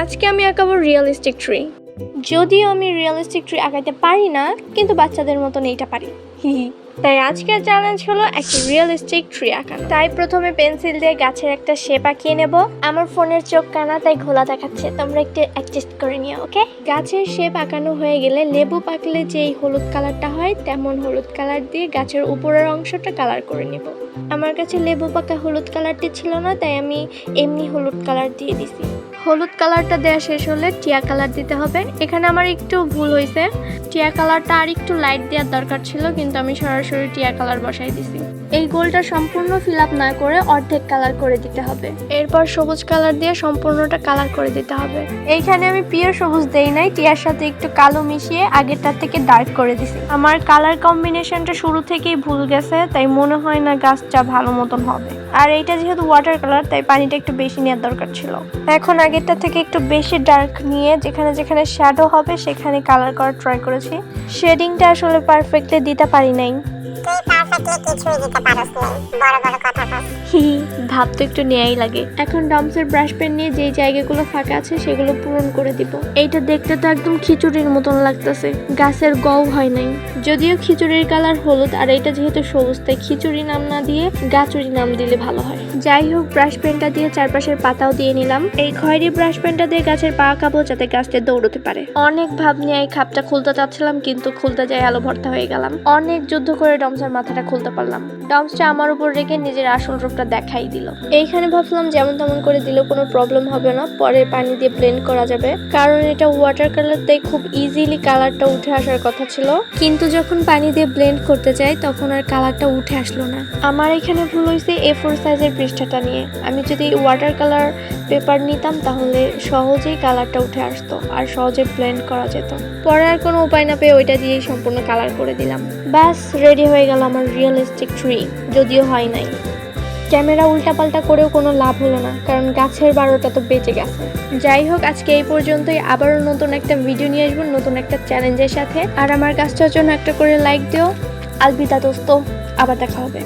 আজকে আমি আঁকাবো realistic tree. যদিও আমি রিয়েলিস্টিক ট্রি আঁকাইতে পারি না, কিন্তু বাচ্চাদের মতন এইটা পারি। তাই আজকের চ্যালেঞ্জ হলো একটা রিয়েলিস্টিক ট্রি আঁকানো। তাই প্রথমে পেন্সিল দিয়ে গাছের একটা শেপ আঁকিয়ে নেব। আমার ফোনের চোখ কানা, তাই ঘোলা দেখাচ্ছে, তোমরা একটু অ্যাডজাস্ট করে নিও, ওকে? গাছের শেপ আঁকানো হয়ে গেলে লেবু পাকলে যেই হলুদ কালারটা হয় তেমন হলুদ কালার দিয়ে গাছের উপরের অংশটা কালার করে নেব। আমার কাছে লেবু পাকা হলুদ কালারটি ছিল না, তাই আমি এমনি হলুদ কালার দিয়ে দিছি। হলুদ কালারটা দেওয়া শেষ হলে টিয়া কালার দিতে হবে। এখানে আমার একটু ভুল হয়েছে, টিয়া কালারটা আর একটু লাইট দেওয়ার দরকার ছিল, কিন্তু আমি সরাসরি টিয়া কালার বসাই দিছি। এই গোলটা সম্পূর্ণ ফিল আপ না করে অর্ধেক কালার করে দিতে হবে। এরপর সবুজ কালার দিয়ে সম্পূর্ণটা কালার করে দিতে হবে। এইখানে আমি পিওর সবুজ দেই নাই, টিয়ার সাথে একটু কালো মিশিয়ে আগেরটার থেকে ডার্ক করে দিছি। আমার কালার কম্বিনেশনটা শুরু থেকেই ভুল গেছে, তাই মনে হয় না গাছটা ভালো মতন হবে। আর এইটা যেহেতু ওয়াটার কালার, তাই পানিটা একটু বেশি নেওয়ার দরকার ছিল। এখন আগেরটা থেকে একটু বেশি ডার্ক নিয়ে যেখানে যেখানে শ্যাডো হবে সেখানে কালার করার ট্রাই করেছি। শেডিংটা আসলে পারফেক্টলি দিতে পারি নাই। ভাব তো একটু নেয়াই লাগে। এখন ডমসের ব্রাশ পেন নিয়ে যেই জায়গাগুলো ফাঁকা আছে সেগুলো পূরণ করে দিব। এইটা দেখতে তো একদম খিচুড়ির মতন লাগতেছে, গাছের গও হয় নাই। যদিও খিচুড়ির কালার হলুদ আর এটা যেহেতু সবুজ, তাই খিচুড়ি নাম না দিয়ে গাচুরি নাম দিলে ভালো হয়। যাই হোক, ব্রাশ পেনটা দিয়ে চারপাশের পাতাও দিয়ে নিলাম। এই খয়েরি ব্রাশ পেনটা দিয়ে গাছের পা কাবো যাতে গাছটা দৌড়তে পারে। অনেক ভাব নিয়ে এই খাপটা খুলতে চাচ্ছিলাম, কিন্তু খুলতে যাই আলো ভর্তা হয়ে গেলাম। অনেক যুদ্ধ করে ডমসের মাথাটা খুলতে পারলাম। ডমসটা আমার উপর রেখে নিজের আসল রূপটা দেখাই দিল। এইখানে ভাবলাম যেমন তেমন করে দিলেও কোনো প্রবলেম হবে না, পরে পানি দিয়ে ব্লেন্ড করা যাবে, কারণ এটা ওয়াটার কালার, তাই খুব ইজিলি কালারটা উঠে আসার কথা ছিল। কিন্তু যখন পানি দিয়ে ব্লেন্ড করতে যাই তখন আর কালারটা উঠে আসলো না। আমার এখানে ভুল হয়েছে A4 সাইজের পৃষ্ঠাটা নিয়ে। আমি যদি ওয়াটার কালার পেপার নিতাম তাহলে সহজেই কালারটা উঠে আসতো আর সহজে ব্লেন্ড করা যেত। পরে আর কোনো উপায় না পেয়ে ওইটা দিয়েই সম্পূর্ণ কালার করে দিলাম। ব্যাস, রেডি হয়ে গেল আমার রিয়েলিস্টিক ট্রি। যদিও হয় নাই। ক্যামেরা উল্টাপাল্টা করেও কোনো লাভ হলো না, কারণ গাছের 12টা তো বেঁচে গেছে। যাই হোক, আজকে এই পর্যন্তই। আবারও নতুন একটা ভিডিও নিয়ে আসবো নতুন একটা চ্যালেঞ্জের সাথে। আর আমার কাজটার জন্য একটা করে লাইক দিও। আলবিদা দোস্ত, আবার দেখা হবে।